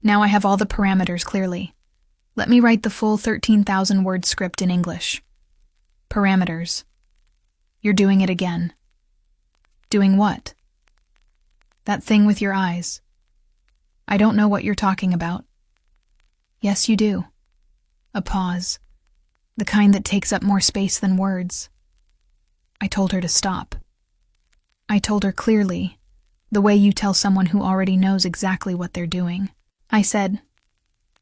Now I have all the parameters clearly. Let me write the full 13,000-word script in English. Parameters. You're doing it again. Doing what? That thing with your eyes. I don't know what you're talking about. Yes, you do. A pause. The kind that takes up more space than words. I told her to stop. I told her clearly, the way you tell someone who already knows exactly what they're doing. I said,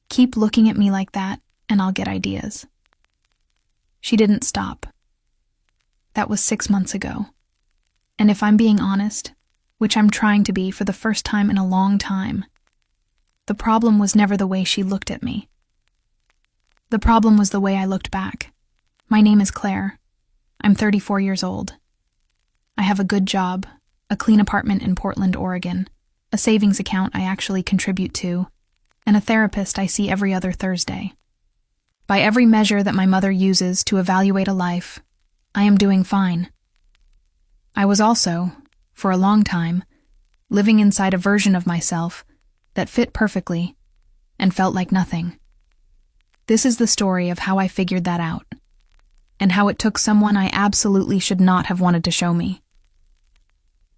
keep looking at me like that, and I'll get ideas. She didn't stop. That was 6 months ago. And if I'm being honest, which I'm trying to be for the first time in a long time, the problem was never the way she looked at me. The problem was the way I looked back. My name is Claire. I'm 34 years old. I have a good job, a clean apartment in Portland, Oregon, a savings account I actually contribute to, and a therapist I see every other Thursday. By every measure that my mother uses to evaluate a life, I am doing fine. I was also, for a long time, living inside a version of myself that fit perfectly and felt like nothing. This is the story of how I figured that out, and how it took someone I absolutely should not have wanted to show me.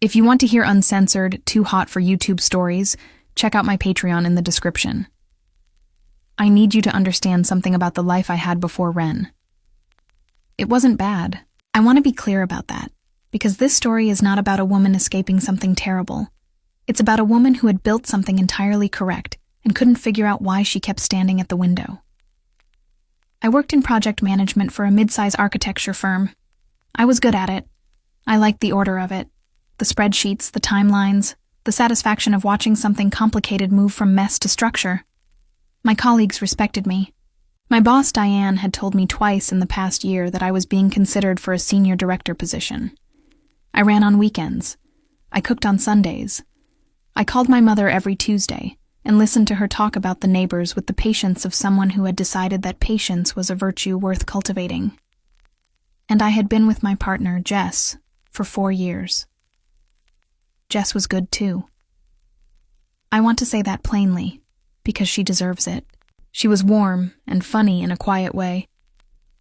If you want to hear uncensored, too hot for YouTube stories, check out my Patreon in the description. I need you to understand something about the life I had before Ren. It wasn't bad. I want to be clear about that, because this story is not about a woman escaping something terrible. It's about a woman who had built something entirely correct and couldn't figure out why she kept standing at the window. I worked in project management for a mid-size architecture firm. I was good at it. I liked the order of it. The spreadsheets, the timelines, the satisfaction of watching something complicated move from mess to structure. My colleagues respected me. My boss, Diane, had told me twice in the past year that I was being considered for a senior director position. I ran on weekends. I cooked on Sundays. I called my mother every Tuesday and listened to her talk about the neighbors with the patience of someone who had decided that patience was a virtue worth cultivating. And I had been with my partner, Jess, for 4 years. Jess was good too. I want to say that plainly, because she deserves it. She was warm and funny in a quiet way,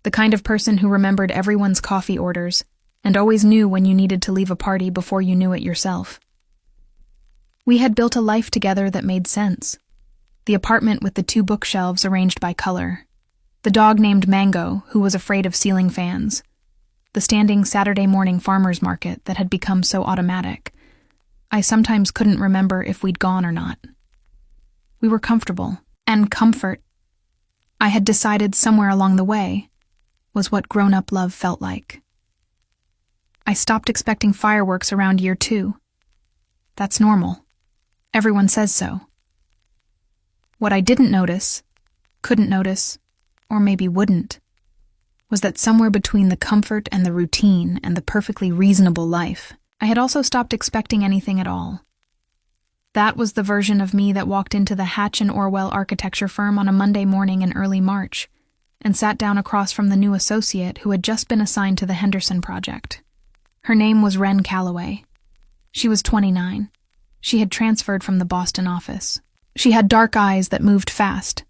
the kind of person who remembered everyone's coffee orders and always knew when you needed to leave a party before you knew it yourself. We had built a life together that made sense. The apartment with the 2 bookshelves arranged by color, the dog named Mango who was afraid of ceiling fans, the standing Saturday morning farmer's market that had become so automatic. I sometimes couldn't remember if we'd gone or not. We were comfortable, and comfort, I had decided somewhere along the way, was what grown-up love felt like. I stopped expecting fireworks around year 2. That's normal. Everyone says so. What I didn't notice, couldn't notice, or maybe wouldn't, was that somewhere between the comfort and the routine and the perfectly reasonable life, I had also stopped expecting anything at all. That was the version of me that walked into the Hatch and Orwell architecture firm on a Monday morning in early March and sat down across from the new associate who had just been assigned to the Henderson project. Her name was Ren Calloway. She was 29. She had transferred from the Boston office. She had dark eyes that moved fast,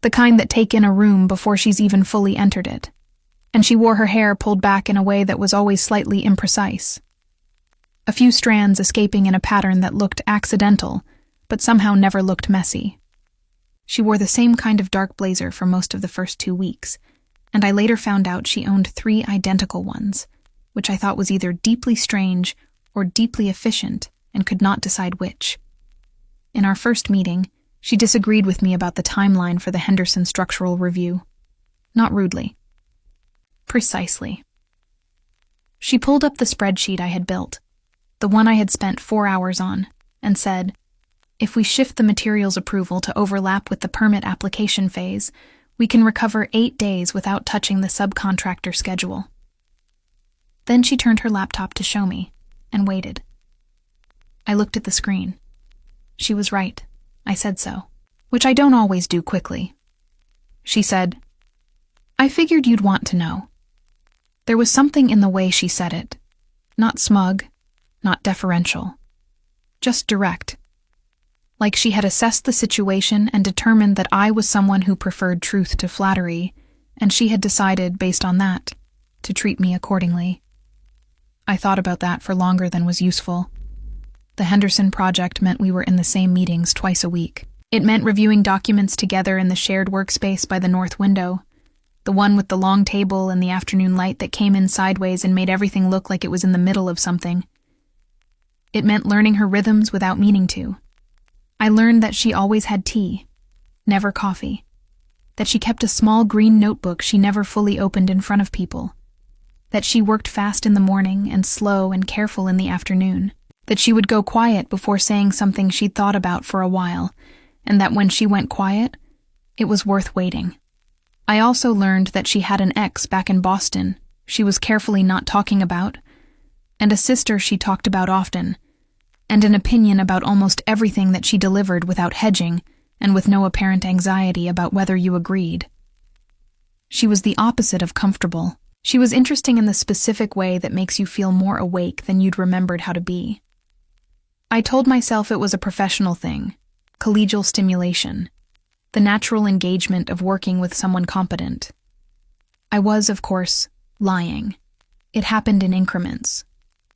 the kind that take in a room before she's even fully entered it. And she wore her hair pulled back in a way that was always slightly imprecise. A few strands escaping in a pattern that looked accidental, but somehow never looked messy. She wore the same kind of dark blazer for most of the first 2 weeks, and I later found out she owned 3 identical ones, which I thought was either deeply strange or deeply efficient and could not decide which. In our first meeting, she disagreed with me about the timeline for the Henderson structural review. Not rudely. Precisely. She pulled up the spreadsheet I had built, the one I had spent 4 hours on, and said, if we shift the materials approval to overlap with the permit application phase, we can recover 8 days without touching the subcontractor schedule. Then she turned her laptop to show me, and waited. I looked at the screen. She was right. I said so, which I don't always do quickly. She said, I figured you'd want to know. There was something in the way she said it. Not smug, not deferential. Just direct. Like she had assessed the situation and determined that I was someone who preferred truth to flattery, and she had decided, based on that, to treat me accordingly. I thought about that for longer than was useful. The Henderson Project meant we were in the same meetings twice a week. It meant reviewing documents together in the shared workspace by the north window, the one with the long table and the afternoon light that came in sideways and made everything look like it was in the middle of something. It meant learning her rhythms without meaning to. I learned that she always had tea, never coffee, that she kept a small green notebook she never fully opened in front of people, that she worked fast in the morning and slow and careful in the afternoon, that she would go quiet before saying something she'd thought about for a while, and that when she went quiet, it was worth waiting. I also learned that she had an ex back in Boston she was carefully not talking about, and a sister she talked about often, and an opinion about almost everything that she delivered without hedging and with no apparent anxiety about whether you agreed. She was the opposite of comfortable. She was interesting in the specific way that makes you feel more awake than you'd remembered how to be. I told myself it was a professional thing, collegial stimulation, the natural engagement of working with someone competent. I was, of course, lying. It happened in increments.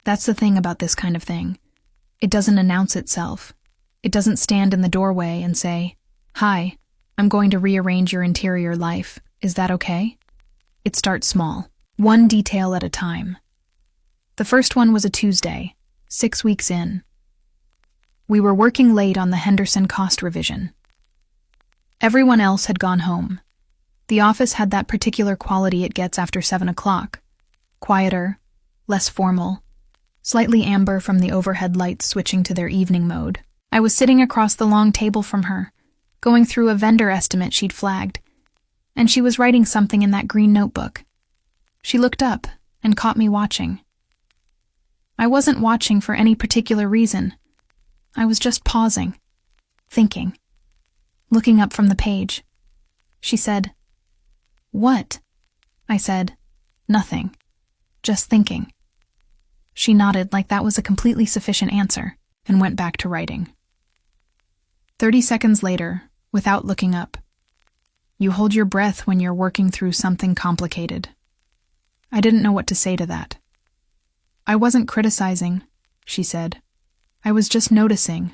That's the thing about this kind of thing. It doesn't announce itself. It doesn't stand in the doorway and say, "Hi, I'm going to rearrange your interior life. Is that okay?" It starts small, one detail at a time. The first one was a Tuesday, 6 weeks in. We were working late on the Henderson cost revision. Everyone else had gone home. The office had that particular quality it gets after 7 o'clock. Quieter, less formal, slightly amber from the overhead lights switching to their evening mode. I was sitting across the long table from her, going through a vendor estimate she'd flagged, and she was writing something in that green notebook. She looked up and caught me watching. I wasn't watching for any particular reason. I was just pausing, thinking, looking up from the page. She said, "What?" I said, "Nothing. Just thinking." She nodded like that was a completely sufficient answer and went back to writing. 30 seconds later, without looking up, "You hold your breath when you're working through something complicated." I didn't know what to say to that. "I wasn't criticizing," she said. "I was just noticing."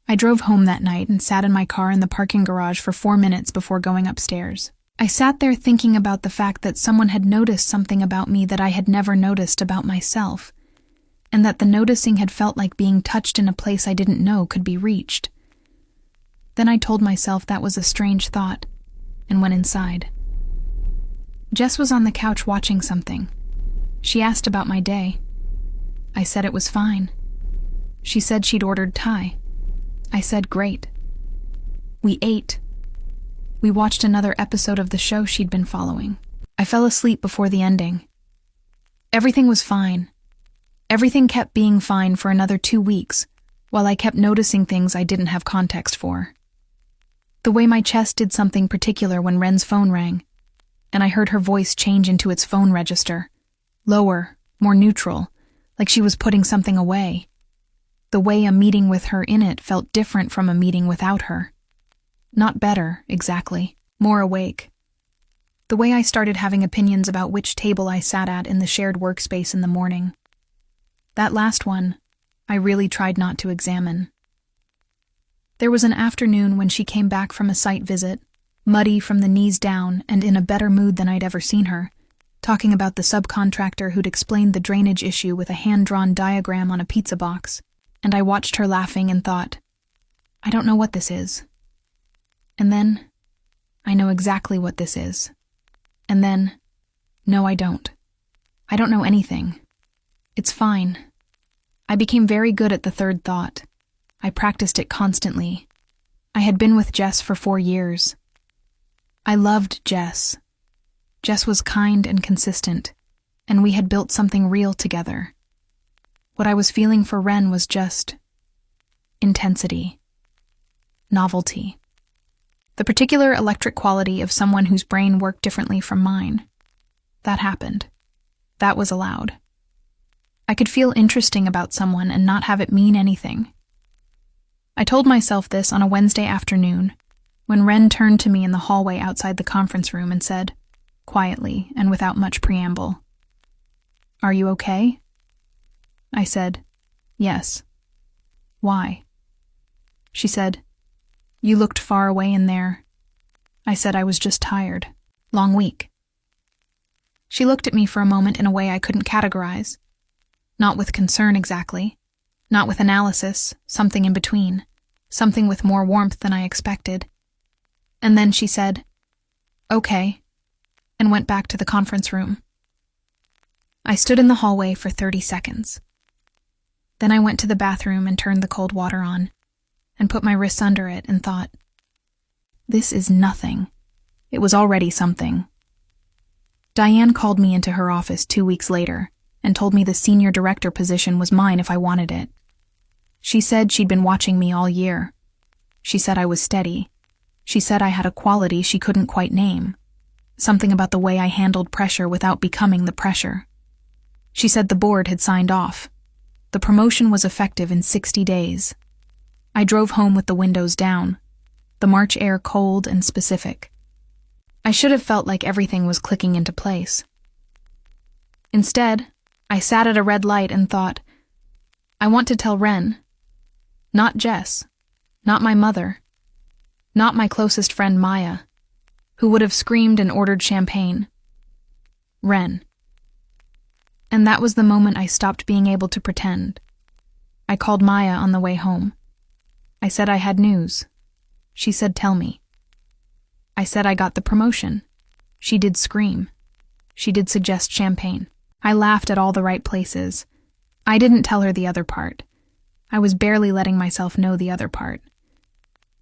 I drove home that night and sat in my car in the parking garage for 4 minutes before going upstairs. I sat there thinking about the fact that someone had noticed something about me that I had never noticed about myself, and that the noticing had felt like being touched in a place I didn't know could be reached. Then I told myself that was a strange thought, and went inside. Jess was on the couch watching something. She asked about my day. I said it was fine. She said she'd ordered Thai. I said great. We ate. We watched another episode of the show she'd been following. I fell asleep before the ending. Everything was fine. Everything kept being fine for another 2 weeks, while I kept noticing things I didn't have context for. The way my chest did something particular when Ren's phone rang, and I heard her voice change into its phone register. Lower, more neutral, like she was putting something away. The way a meeting with her in it felt different from a meeting without her. Not better, exactly, more awake. The way I started having opinions about which table I sat at in the shared workspace in the morning. That last one, I really tried not to examine. There was an afternoon when she came back from a site visit, muddy from the knees down and in a better mood than I'd ever seen her, talking about the subcontractor who'd explained the drainage issue with a hand-drawn diagram on a pizza box, and I watched her laughing and thought, I don't know what this is. And then, I know exactly what this is. And then, no, I don't. I don't know anything. It's fine. I became very good at the third thought. I practiced it constantly. I had been with Jess for 4 years. I loved Jess. Jess was kind and consistent, and we had built something real together. What I was feeling for Ren was just intensity, novelty, the particular electric quality of someone whose brain worked differently from mine. That happened. That was allowed. I could feel interesting about someone and not have it mean anything. I told myself this on a Wednesday afternoon, when Ren turned to me in the hallway outside the conference room and said, quietly and without much preamble, "Are you okay?" I said, "Yes." "Why?" She said, "You looked far away in there." I said I was just tired. Long week. She looked at me for a moment in a way I couldn't categorize. Not with concern exactly. Not with analysis, something in between. Something with more warmth than I expected. And then she said, "Okay," and went back to the conference room. I stood in the hallway for 30 seconds. Then I went to the bathroom and turned the cold water on, and put my wrists under it and thought, this is nothing. It was already something. Diane called me into her office 2 weeks later and told me the senior director position was mine if I wanted it. She said she'd been watching me all year. She said I was steady. She said I had a quality she couldn't quite name. Something about the way I handled pressure without becoming the pressure. She said the board had signed off. The promotion was effective in 60 days. I drove home with the windows down, the March air cold and specific. I should have felt like everything was clicking into place. Instead, I sat at a red light and thought, I want to tell Ren. Not Jess. Not my mother. Not my closest friend Maya, who would have screamed and ordered champagne. Ren. And that was the moment I stopped being able to pretend. I called Maya on the way home. I said I had news. She said, "Tell me." I said I got the promotion. She did scream. She did suggest champagne. I laughed at all the right places. I didn't tell her the other part. I was barely letting myself know the other part.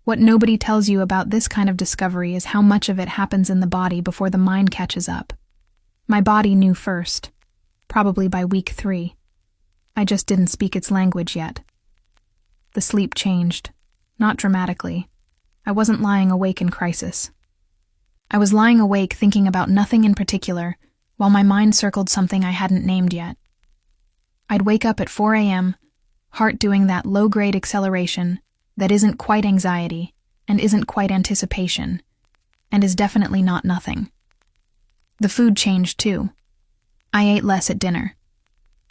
What nobody tells you about this kind of discovery is how much of it happens in the body before the mind catches up. My body knew first, probably by week 3. I just didn't speak its language yet. The sleep changed, not dramatically. I wasn't lying awake in crisis. I was lying awake thinking about nothing in particular, while my mind circled something I hadn't named yet. I'd wake up at 4 a.m., heart doing that low-grade acceleration that isn't quite anxiety and isn't quite anticipation, and is definitely not nothing. The food changed too. I ate less at dinner.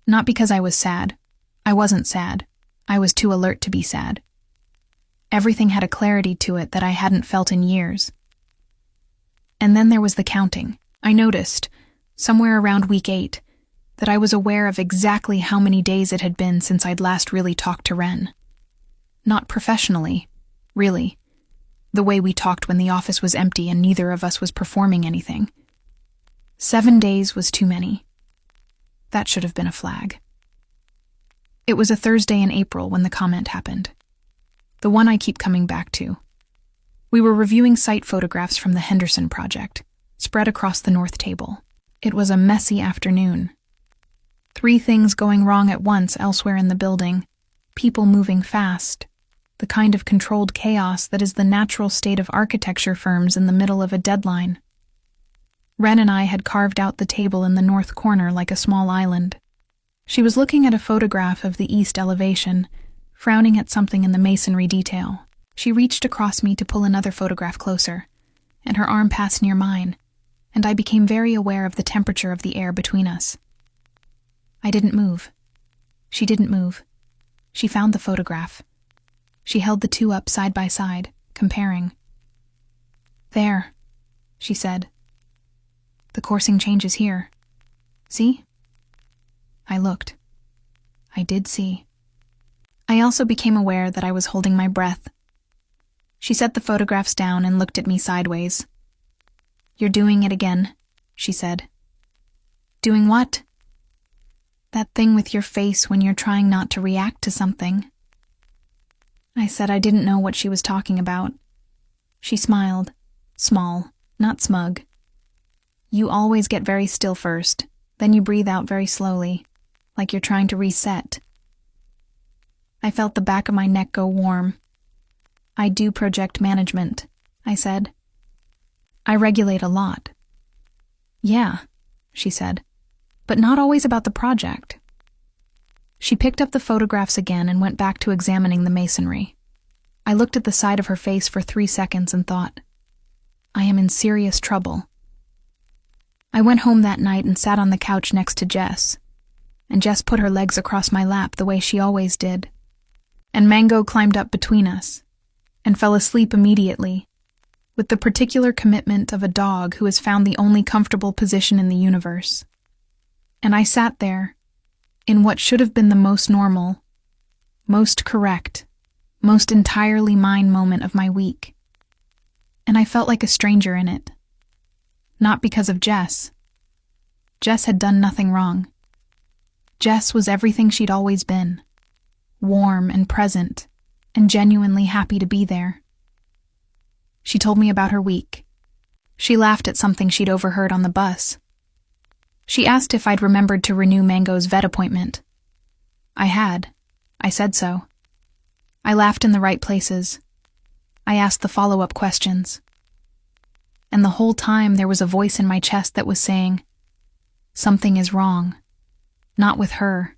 Not because I was sad. I wasn't sad. I was too alert to be sad. Everything had a clarity to it that I hadn't felt in years. And then there was the counting. I noticed, somewhere around week 8, that I was aware of exactly how many days it had been since I'd last really talked to Ren. Not professionally, really. The way we talked when the office was empty and neither of us was performing anything. 7 days was too many. That should have been a flag. It was a Thursday in April when the comment happened. The one I keep coming back to. We were reviewing site photographs from the Henderson project, spread across the north table. It was a messy afternoon. 3 things going wrong at once elsewhere in the building, people moving fast, the kind of controlled chaos that is the natural state of architecture firms in the middle of a deadline. Ren and I had carved out the table in the north corner like a small island. She was looking at a photograph of the east elevation, frowning at something in the masonry detail. She reached across me to pull another photograph closer, and her arm passed near mine, and I became very aware of the temperature of the air between us. I didn't move. She didn't move. She found the photograph. She held the 2 up side by side, comparing. "There," she said. "The coursing changes here. See?" I looked. I did see. I also became aware that I was holding my breath. She set the photographs down and looked at me sideways. "You're doing it again," she said. "Doing what?" "That thing with your face when you're trying not to react to something." I said I didn't know what she was talking about. She smiled, small, not smug. "You always get very still first, then you breathe out very slowly, like you're trying to reset." I felt the back of my neck go warm. "I do project management," I said. "I regulate a lot." "Yeah," she said, "but not always about the project." She picked up the photographs again and went back to examining the masonry. I looked at the side of her face for 3 seconds and thought, I am in serious trouble. I went home that night and sat on the couch next to Jess, and Jess put her legs across my lap the way she always did, and Mango climbed up between us and fell asleep immediately, with the particular commitment of a dog who has found the only comfortable position in the universe. And I sat there, in what should have been the most normal, most correct, most entirely mine moment of my week. And I felt like a stranger in it. Not because of Jess. Jess had done nothing wrong. Jess was everything she'd always been. Warm and present, and genuinely happy to be there. She told me about her week. She laughed at something she'd overheard on the bus. She asked if I'd remembered to renew Mango's vet appointment. I had. I said so. I laughed in the right places. I asked the follow-up questions. And the whole time there was a voice in my chest that was saying, something is wrong. Not with her.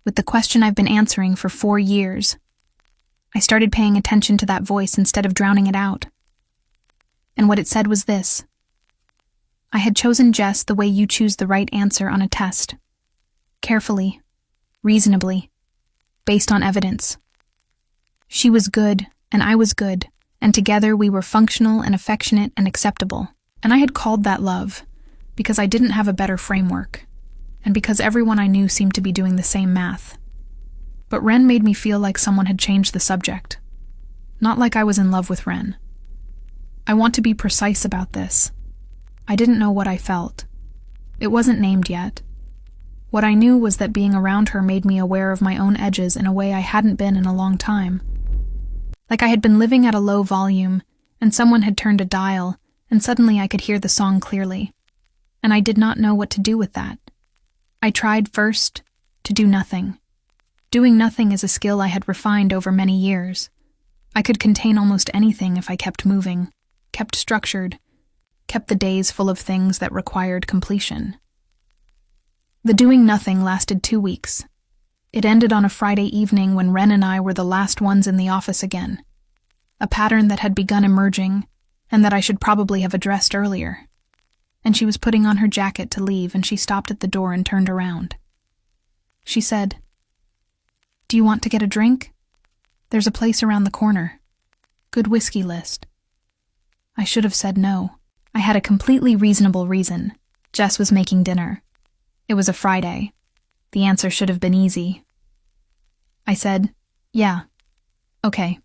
With the question I've been answering for 4 years. I started paying attention to that voice instead of drowning it out. And what it said was this. I had chosen Jess the way you choose the right answer on a test. Carefully, reasonably, based on evidence. She was good, and I was good, and together we were functional and affectionate and acceptable. And I had called that love, because I didn't have a better framework, and because everyone I knew seemed to be doing the same math. But Ren made me feel like someone had changed the subject. Not like I was in love with Ren. I want to be precise about this. I didn't know what I felt. It wasn't named yet. What I knew was that being around her made me aware of my own edges in a way I hadn't been in a long time. Like I had been living at a low volume, and someone had turned a dial, and suddenly I could hear the song clearly. And I did not know what to do with that. I tried first to do nothing. Doing nothing is a skill I had refined over many years. I could contain almost anything if I kept moving, kept structured, kept the days full of things that required completion. The doing nothing lasted 2 weeks. It ended on a Friday evening when Ren and I were the last ones in the office again. A pattern that had begun emerging, and that I should probably have addressed earlier. And she was putting on her jacket to leave, and she stopped at the door and turned around. She said, "Do you want to get a drink? There's a place around the corner. Good whiskey list." I should have said no. I had a completely reasonable reason. Jess was making dinner. It was a Friday. The answer should have been easy. I said, "Yeah. Okay."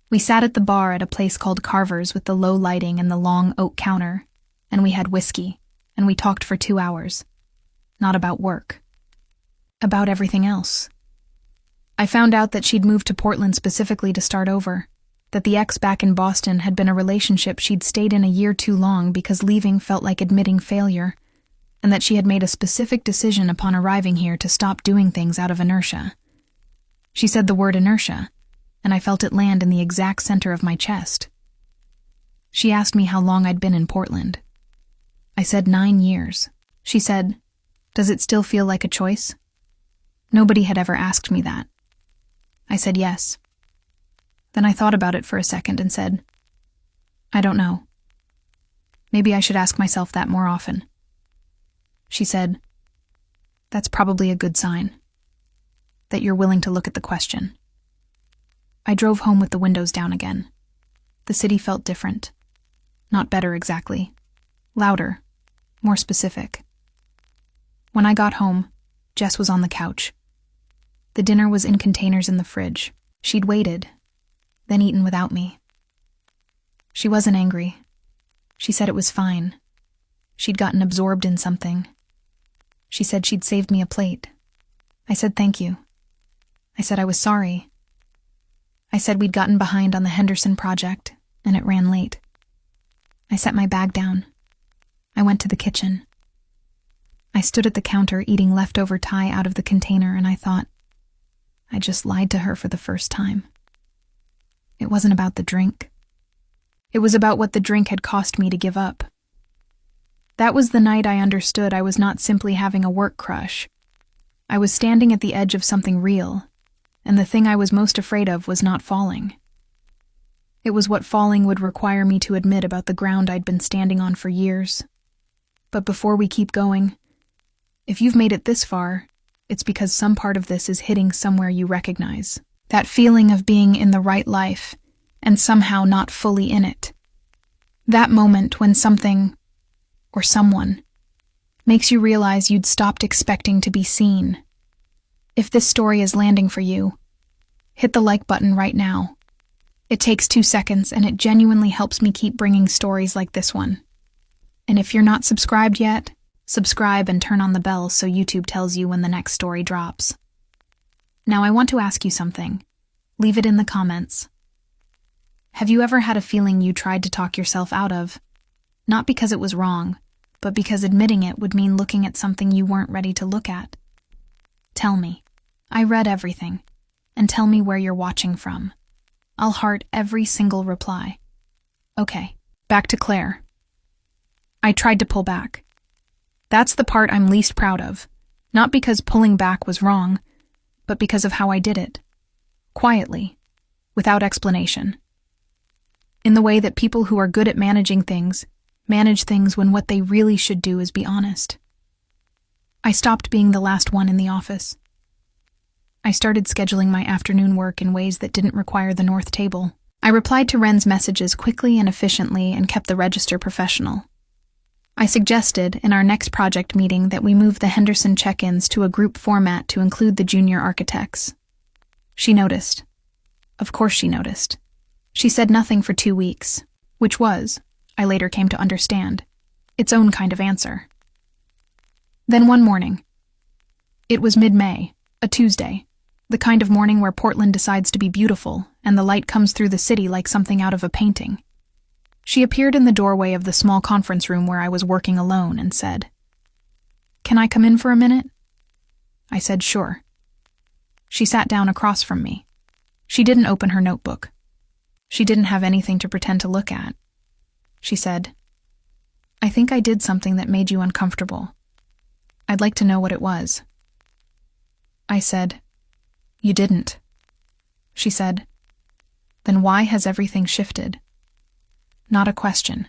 We sat at the bar at a place called Carver's with the low lighting and the long oak counter, and we had whiskey, and we talked for 2 hours. Not about work. About everything else. I found out that she'd moved to Portland specifically to start over, that the ex back in Boston had been a relationship she'd stayed in a year too long because leaving felt like admitting failure, and that she had made a specific decision upon arriving here to stop doing things out of inertia. She said the word inertia, and I felt it land in the exact center of my chest. She asked me how long I'd been in Portland. I said 9 years. She said, "Does it still feel like a choice?" Nobody had ever asked me that. I said yes. Then I thought about it for a second and said, "I don't know. Maybe I should ask myself that more often." She said, "That's probably a good sign. That you're willing to look at the question." I drove home with the windows down again. The city felt different. Not better exactly. Louder. More specific. When I got home, Jess was on the couch. The dinner was in containers in the fridge. She'd waited, then eaten without me. She wasn't angry. She said it was fine. She'd gotten absorbed in something. She said she'd saved me a plate. I said thank you. I said I was sorry. I said we'd gotten behind on the Henderson project, and it ran late. I set my bag down. I went to the kitchen. I stood at the counter eating leftover Thai out of the container, and I thought, I just lied to her for the first time. It wasn't about the drink. It was about what the drink had cost me to give up. That was the night I understood I was not simply having a work crush. I was standing at the edge of something real, and the thing I was most afraid of was not falling. It was what falling would require me to admit about the ground I'd been standing on for years. But before we keep going, if you've made it this far, it's because some part of this is hitting somewhere you recognize. That feeling of being in the right life and somehow not fully in it. That moment when something, or someone, makes you realize you'd stopped expecting to be seen. If this story is landing for you, hit the like button right now. It takes 2 seconds and it genuinely helps me keep bringing stories like this one. And if you're not subscribed yet, subscribe and turn on the bell so YouTube tells you when the next story drops. Now I want to ask you something. Leave it in the comments. Have you ever had a feeling you tried to talk yourself out of? Not because it was wrong, but because admitting it would mean looking at something you weren't ready to look at? Tell me. I read everything. And tell me where you're watching from. I'll heart every single reply. Okay, back to Claire. I tried to pull back. That's the part I'm least proud of. Not because pulling back was wrong, but because of how I did it. Quietly, without explanation. In the way that people who are good at managing things manage things when what they really should do is be honest. I stopped being the last one in the office. I started scheduling my afternoon work in ways that didn't require the north table. I replied to Ren's messages quickly and efficiently and kept the register professional. I suggested in our next project meeting that we move the Henderson check-ins to a group format to include the junior architects. She noticed. Of course she noticed. She said nothing for 2 weeks, which was, I later came to understand, its own kind of answer. Then one morning. It was mid-May, a Tuesday, the kind of morning where Portland decides to be beautiful and the light comes through the city like something out of a painting. She appeared in the doorway of the small conference room where I was working alone and said, "Can I come in for a minute?" I said, "Sure." She sat down across from me. She didn't open her notebook. She didn't have anything to pretend to look at. She said, "I think I did something that made you uncomfortable. I'd like to know what it was." I said, "You didn't." She said, "Then why has everything shifted?" Not a question.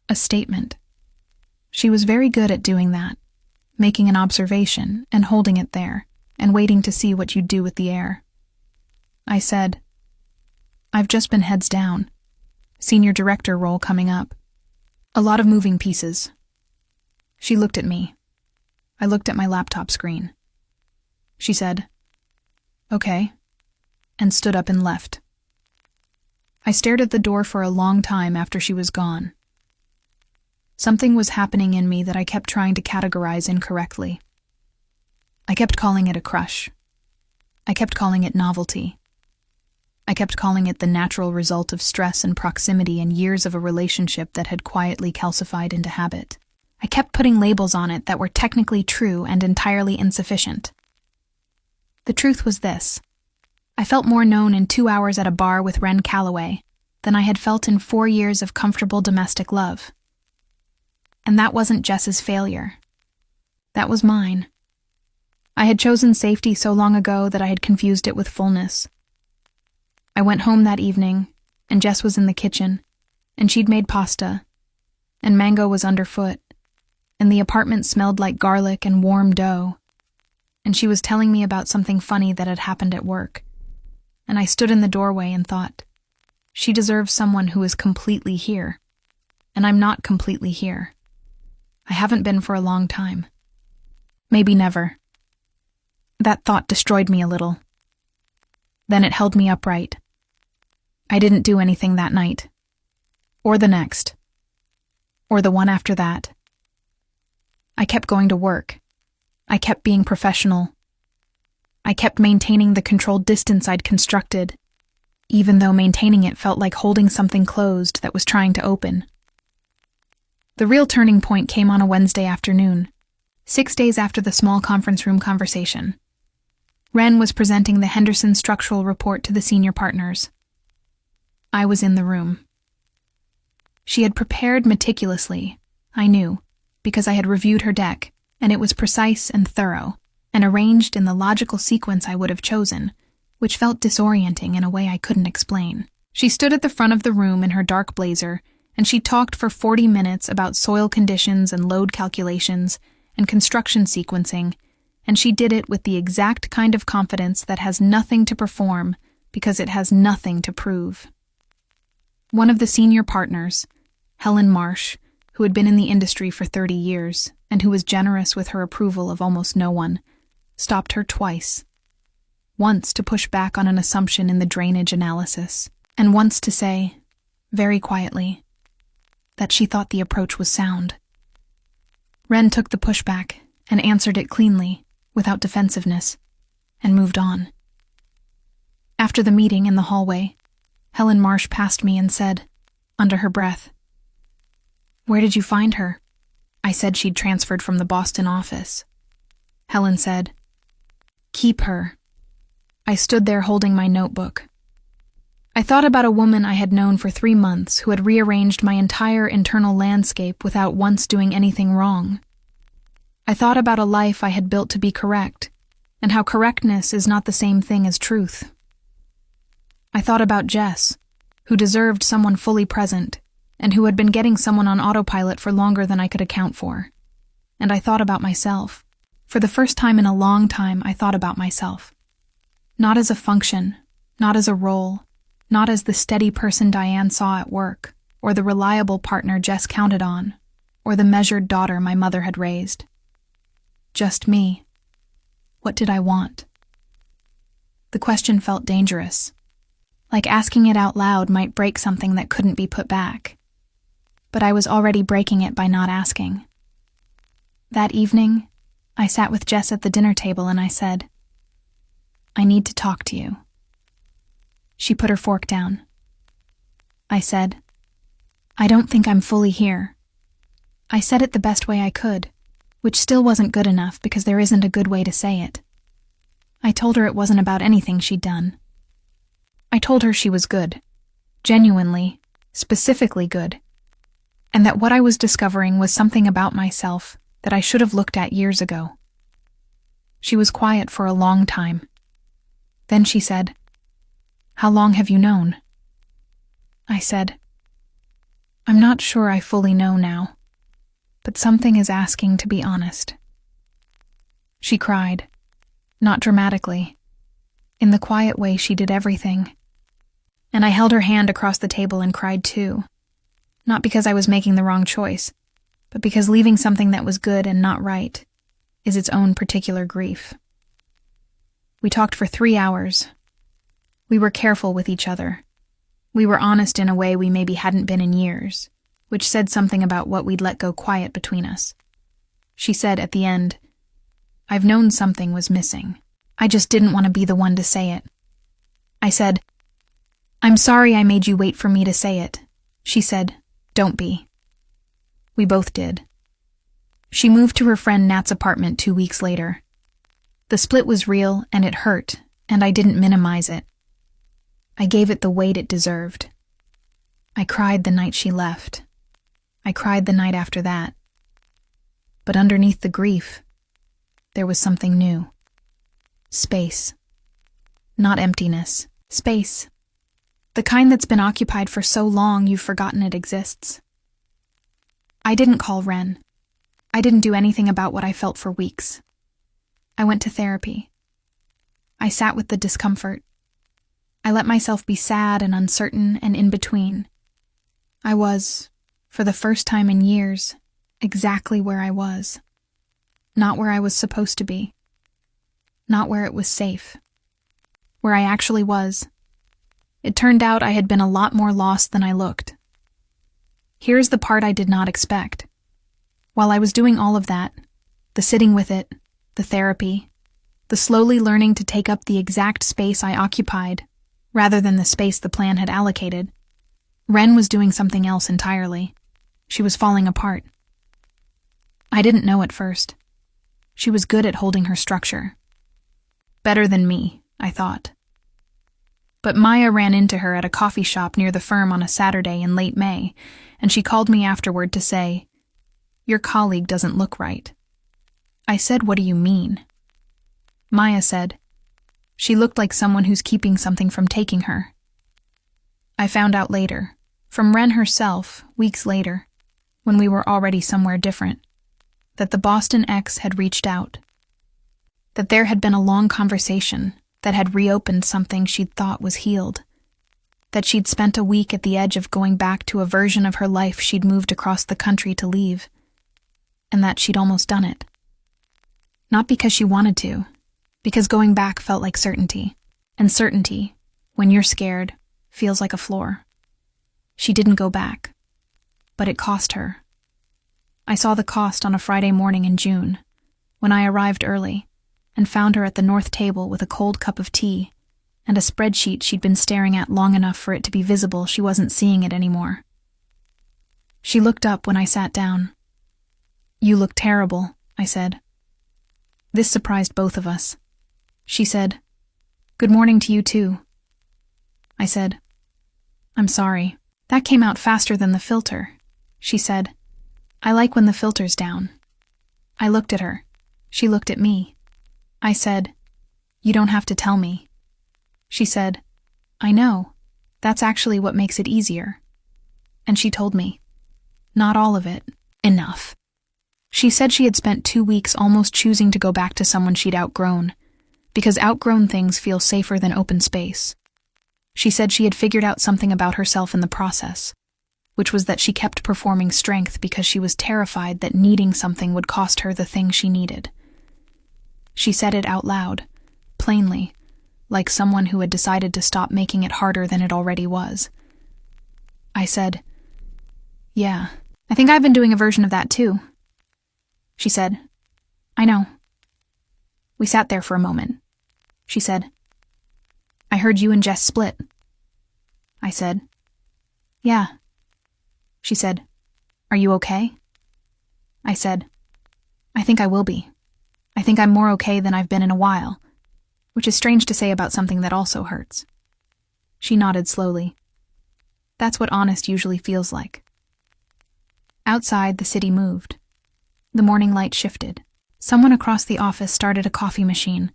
A statement. She was very good at doing that, making an observation and holding it there, and waiting to see what you'd do with the air. I said, "I've just been heads down. Senior director role coming up. A lot of moving pieces." She looked at me. I looked at my laptop screen. She said, "Okay," and stood up and left. I stared at the door for a long time after she was gone. Something was happening in me that I kept trying to categorize incorrectly. I kept calling it a crush. I kept calling it novelty. I kept calling it the natural result of stress and proximity and years of a relationship that had quietly calcified into habit. I kept putting labels on it that were technically true and entirely insufficient. The truth was this. I felt more known in 2 hours at a bar with Ren Calloway than I had felt in 4 years of comfortable domestic love. And that wasn't Jess's failure. That was mine. I had chosen safety so long ago that I had confused it with fullness. I went home that evening, and Jess was in the kitchen, and she'd made pasta, and mango was underfoot, and the apartment smelled like garlic and warm dough, and she was telling me about something funny that had happened at work. And I stood in the doorway and thought, she deserves someone who is completely here. And I'm not completely here. I haven't been for a long time. Maybe never. That thought destroyed me a little. Then it held me upright. I didn't do anything that night. Or the next. Or the one after that. I kept going to work. I kept being professional. I kept maintaining the controlled distance I'd constructed, even though maintaining it felt like holding something closed that was trying to open. The real turning point came on a Wednesday afternoon, 6 days after the small conference room conversation. Ren was presenting the Henderson structural report to the senior partners. I was in the room. She had prepared meticulously, I knew, because I had reviewed her deck, and it was precise and thorough, and arranged in the logical sequence I would have chosen, which felt disorienting in a way I couldn't explain. She stood at the front of the room in her dark blazer, and she talked for 40 minutes about soil conditions and load calculations and construction sequencing, and she did it with the exact kind of confidence that has nothing to perform because it has nothing to prove. One of the senior partners, Helen Marsh, who had been in the industry for 30 years and who was generous with her approval of almost no one, stopped her twice. Once to push back on an assumption in the drainage analysis, and once to say, very quietly, that she thought the approach was sound. Wren took the pushback and answered it cleanly, without defensiveness, and moved on. After the meeting in the hallway, Helen Marsh passed me and said, under her breath, "Where did you find her?" I said she'd transferred from the Boston office. Helen said, "Keep her." I stood there holding my notebook. I thought about a woman I had known for 3 months who had rearranged my entire internal landscape without once doing anything wrong. I thought about a life I had built to be correct, and how correctness is not the same thing as truth. I thought about Jess, who deserved someone fully present, and who had been getting someone on autopilot for longer than I could account for. And I thought about myself. For the first time in a long time, I thought about myself. Not as a function, not as a role, not as the steady person Diane saw at work, or the reliable partner Jess counted on, or the measured daughter my mother had raised. Just me. What did I want? The question felt dangerous. Like asking it out loud might break something that couldn't be put back. But I was already breaking it by not asking. That evening, I sat with Jess at the dinner table and I said, "I need to talk to you." She put her fork down. I said, "I don't think I'm fully here." I said it the best way I could, which still wasn't good enough because there isn't a good way to say it. I told her it wasn't about anything she'd done. I told her she was good, genuinely, specifically good, and that what I was discovering was something about myself that I should have looked at years ago. She was quiet for a long time. Then she said, "How long have you known?" I said, "I'm not sure I fully know now, but something is asking to be honest." She cried, not dramatically, in the quiet way she did everything. And I held her hand across the table and cried too, not because I was making the wrong choice, but because leaving something that was good and not right is its own particular grief. We talked for 3 hours. We were careful with each other. We were honest in a way we maybe hadn't been in years, which said something about what we'd let go quiet between us. She said at the end, "I've known something was missing. I just didn't want to be the one to say it." I said, "I'm sorry I made you wait for me to say it." She said, "Don't be." We both did. She moved to her friend Nat's apartment 2 weeks later. The split was real and it hurt, and I didn't minimize it. I gave it the weight it deserved. I cried the night she left. I cried the night after that. But underneath the grief, there was something new. Space. Not emptiness. Space. The kind that's been occupied for so long you've forgotten it exists. I didn't call Wren. I didn't do anything about what I felt for weeks. I went to therapy. I sat with the discomfort. I let myself be sad and uncertain and in between. I was, for the first time in years, exactly where I was. Not where I was supposed to be. Not where it was safe. Where I actually was. It turned out I had been a lot more lost than I looked. Here's the part I did not expect. While I was doing all of that, the sitting with it, the therapy, the slowly learning to take up the exact space I occupied, rather than the space the plan had allocated, Wren was doing something else entirely. She was falling apart. I didn't know at first. She was good at holding her structure. Better than me, I thought. But Maya ran into her at a coffee shop near the firm on a Saturday in late May, and she called me afterward to say, "Your colleague doesn't look right." I said, "What do you mean?" Maya said, She looked like someone who's keeping something from taking her. I found out later, from Wren herself, weeks later, when we were already somewhere different, that the Boston ex had reached out. That there had been a long conversation that had reopened something she'd thought was healed. That she'd spent a week at the edge of going back to a version of her life she'd moved across the country to leave. And that she'd almost done it. Not because she wanted to, because going back felt like certainty. And certainty, when you're scared, feels like a floor. She didn't go back, but it cost her. I saw the cost on a Friday morning in June, when I arrived early and found her at the north table with a cold cup of tea and a spreadsheet she'd been staring at long enough for it to be visible she wasn't seeing it anymore. She looked up when I sat down. "You look terrible," I said. This surprised both of us. She said, "Good morning to you too." I said, "I'm sorry. That came out faster than the filter," she said. "I like when the filter's down." I looked at her. She looked at me. I said, "You don't have to tell me." She said, "I know. That's actually what makes it easier." And she told me, "Not all of it. Enough." She said she had spent 2 weeks almost choosing to go back to someone she'd outgrown, because outgrown things feel safer than open space. She said she had figured out something about herself in the process, which was that she kept performing strength because she was terrified that needing something would cost her the thing she needed. She said it out loud, plainly, like someone who had decided to stop making it harder than it already was. I said, "Yeah, I think I've been doing a version of that too." She said, "I know." We sat there for a moment. She said, "I heard you and Jess split." I said, "Yeah." She said, "Are you okay?" I said, "I think I will be. I think I'm more okay than I've been in a while," which is strange to say about something that also hurts. She nodded slowly. That's what honest usually feels like. Outside, the city moved. The morning light shifted. Someone across the office started a coffee machine,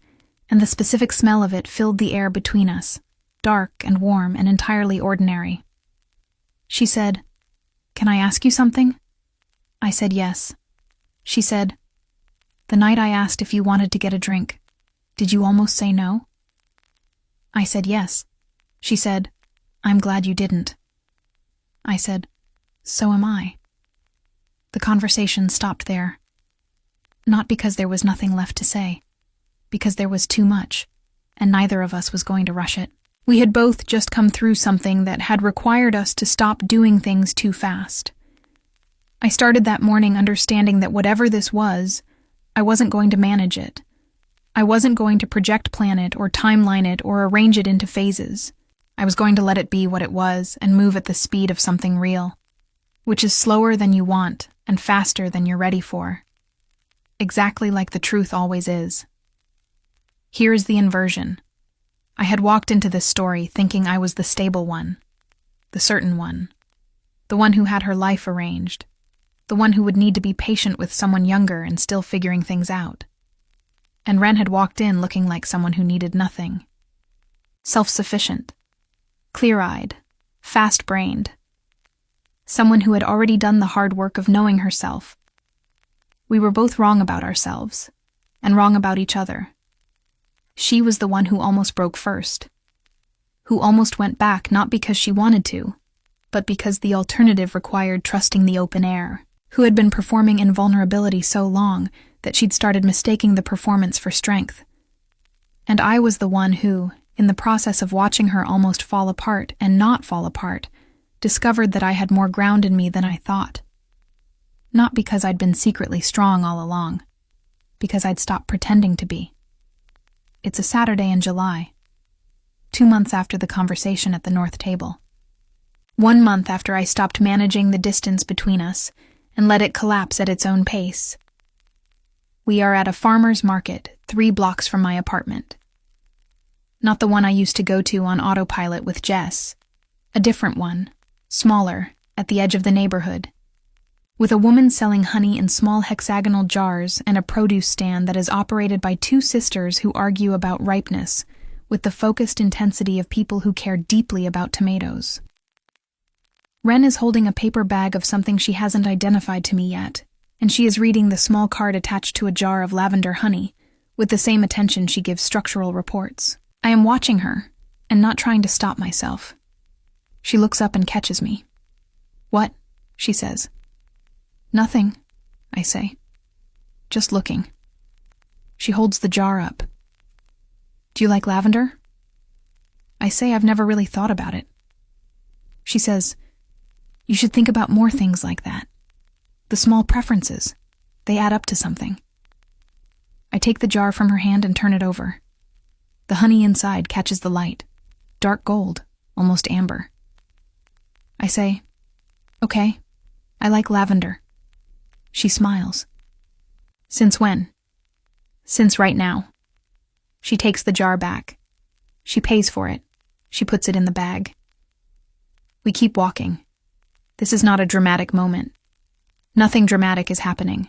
and the specific smell of it filled the air between us, dark and warm and entirely ordinary. She said, "Can I ask you something?" I said yes. She said, "The night I asked if you wanted to get a drink, did you almost say no?" I said yes. She said, "I'm glad you didn't." I said, "So am I." The conversation stopped there. Not because there was nothing left to say, because there was too much, and neither of us was going to rush it. We had both just come through something that had required us to stop doing things too fast. I started that morning understanding that whatever this was, I wasn't going to manage it. I wasn't going to project plan it or timeline it or arrange it into phases. I was going to let it be what it was and move at the speed of something real, which is slower than you want and faster than you're ready for. Exactly like the truth always is. Here is the inversion. I had walked into this story thinking I was the stable one, the certain one, the one who had her life arranged, the one who would need to be patient with someone younger and still figuring things out. And Wren had walked in looking like someone who needed nothing. Self-sufficient, clear-eyed, fast-brained. Someone who had already done the hard work of knowing herself. We were both wrong about ourselves, and wrong about each other. She was the one who almost broke first, who almost went back not because she wanted to, but because the alternative required trusting the open air, who had been performing in vulnerability so long that she'd started mistaking the performance for strength. And I was the one who, in the process of watching her almost fall apart and not fall apart, discovered that I had more ground in me than I thought. Not because I'd been secretly strong all along, because I'd stopped pretending to be. It's a Saturday in July, 2 months after the conversation at the north table. 1 month after I stopped managing the distance between us and let it collapse at its own pace. We are at a farmer's market 3 blocks from my apartment. Not the one I used to go to on autopilot with Jess, a different one, smaller, at the edge of the neighborhood, with a woman selling honey in small hexagonal jars and a produce stand that is operated by 2 sisters who argue about ripeness, with the focused intensity of people who care deeply about tomatoes. Ren is holding a paper bag of something she hasn't identified to me yet, and she is reading the small card attached to a jar of lavender honey, with the same attention she gives structural reports. I am watching her, and not trying to stop myself. She looks up and catches me. "What?" she says. "Nothing," I say. "Just looking." She holds the jar up. "Do you like lavender?" I say I've never really thought about it. She says, "You should think about more things like that. The small preferences, they add up to something." I take the jar from her hand and turn it over. The honey inside catches the light, dark gold, almost amber. I say, "Okay, I like lavender." She smiles. "Since when?" "Since right now." She takes the jar back. She pays for it. She puts it in the bag. We keep walking. This is not a dramatic moment. Nothing dramatic is happening.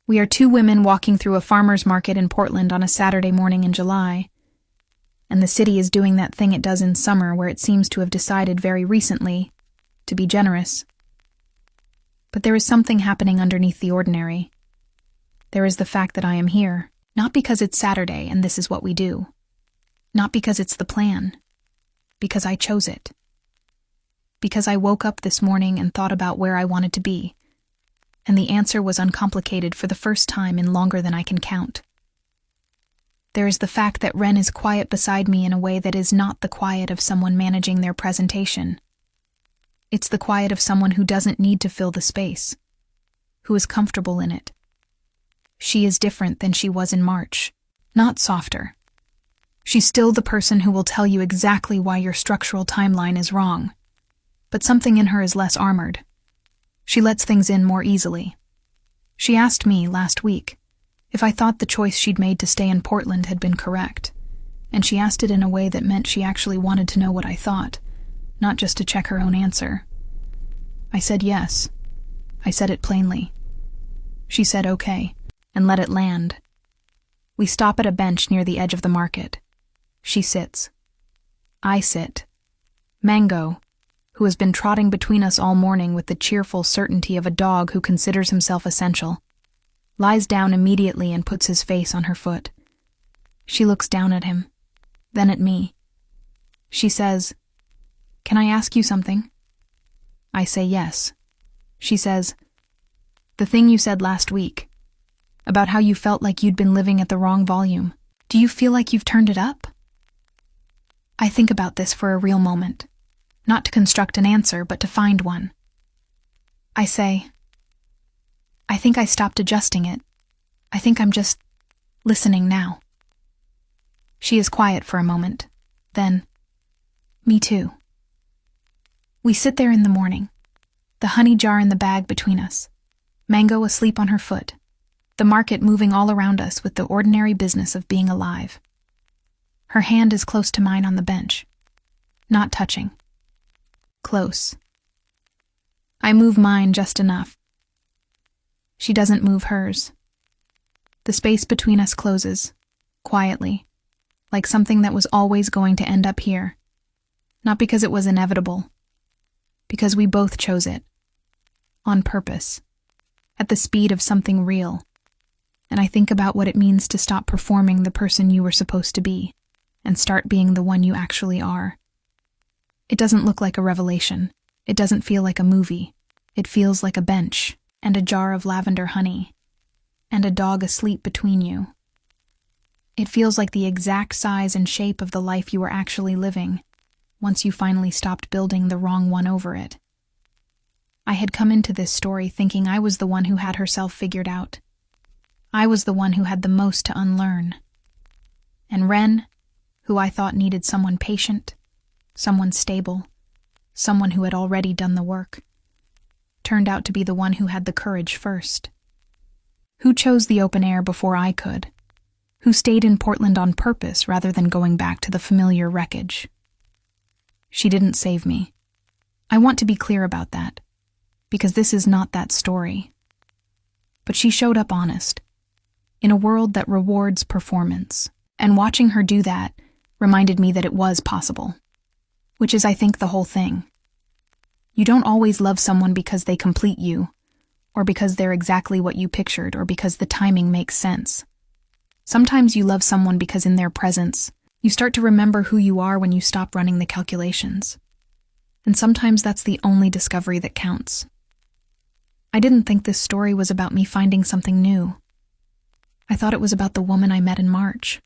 We are two women walking through a farmer's market in Portland on a Saturday morning in July, and the city is doing that thing it does in summer where it seems to have decided very recently to be generous. But there is something happening underneath the ordinary. There is the fact that I am here, not because it's Saturday and this is what we do, not because it's the plan, because I chose it. Because I woke up this morning and thought about where I wanted to be, and the answer was uncomplicated for the first time in longer than I can count. There is the fact that Ren is quiet beside me in a way that is not the quiet of someone managing their presentation. It's the quiet of someone who doesn't need to fill the space, who is comfortable in it. She is different than she was in March, not softer. She's still the person who will tell you exactly why your structural timeline is wrong. But something in her is less armored. She lets things in more easily. She asked me last week if I thought the choice she'd made to stay in Portland had been correct, and she asked it in a way that meant she actually wanted to know what I thought, not just to check her own answer. I said yes. I said it plainly. She said okay, and let it land. We stop at a bench near the edge of the market. She sits. I sit. Mango, who has been trotting between us all morning with the cheerful certainty of a dog who considers himself essential, lies down immediately and puts his face on her foot. She looks down at him, then at me. She says, "Can I ask you something?" I say yes. She says, "The thing you said last week, about how you felt like you'd been living at the wrong volume, do you feel like you've turned it up?" I think about this for a real moment. Not to construct an answer, but to find one. I say, "I think I stopped adjusting it. I think I'm just listening now." She is quiet for a moment. Then, "Me too." We sit there in the morning, the honey jar in the bag between us, Mango asleep on her foot, the market moving all around us with the ordinary business of being alive. Her hand is close to mine on the bench, not touching. Close. I move mine just enough. She doesn't move hers. The space between us closes, quietly, like something that was always going to end up here. Not because it was inevitable, because we both chose it. On purpose. At the speed of something real. And I think about what it means to stop performing the person you were supposed to be, and start being the one you actually are. It doesn't look like a revelation. It doesn't feel like a movie. It feels like a bench, and a jar of lavender honey, and a dog asleep between you. It feels like the exact size and shape of the life you were actually living, once you finally stopped building the wrong one over it. I had come into this story thinking I was the one who had herself figured out. I was the one who had the most to unlearn. And Ren, who I thought needed someone patient, someone stable, someone who had already done the work, turned out to be the one who had the courage first. Who chose the open air before I could? Who stayed in Portland on purpose rather than going back to the familiar wreckage? She didn't save me. I want to be clear about that, because this is not that story. But she showed up honest, in a world that rewards performance, and watching her do that reminded me that it was possible. Which is, I think, the whole thing. You don't always love someone because they complete you, or because they're exactly what you pictured, or because the timing makes sense. Sometimes you love someone because in their presence, you start to remember who you are when you stop running the calculations. And sometimes that's the only discovery that counts. I didn't think this story was about me finding something new. I thought it was about the woman I met in March,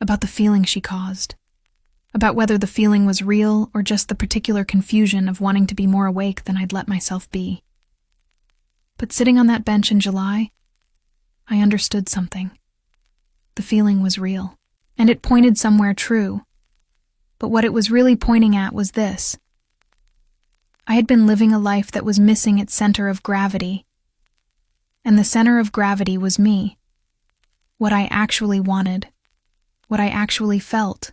about the feeling she caused, about whether the feeling was real or just the particular confusion of wanting to be more awake than I'd let myself be. But sitting on that bench in July, I understood something. The feeling was real, and it pointed somewhere true. But what it was really pointing at was this. I had been living a life that was missing its center of gravity. And the center of gravity was me. What I actually wanted. What I actually felt.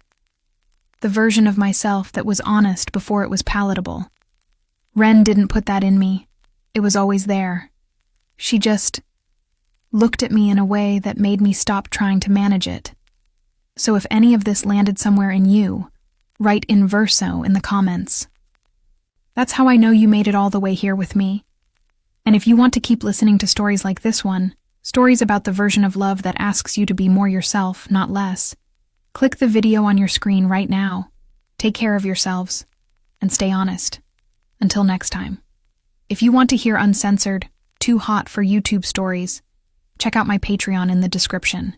The version of myself that was honest before it was palatable. Ren didn't put that in me. It was always there. She just looked at me in a way that made me stop trying to manage it. So if any of this landed somewhere in you, write in verso in the comments. That's how I know you made it all the way here with me. And if you want to keep listening to stories like this one, stories about the version of love that asks you to be more yourself, not less, click the video on your screen right now. Take care of yourselves, and stay honest. Until next time. If you want to hear uncensored, too hot for YouTube stories, check out my Patreon in the description.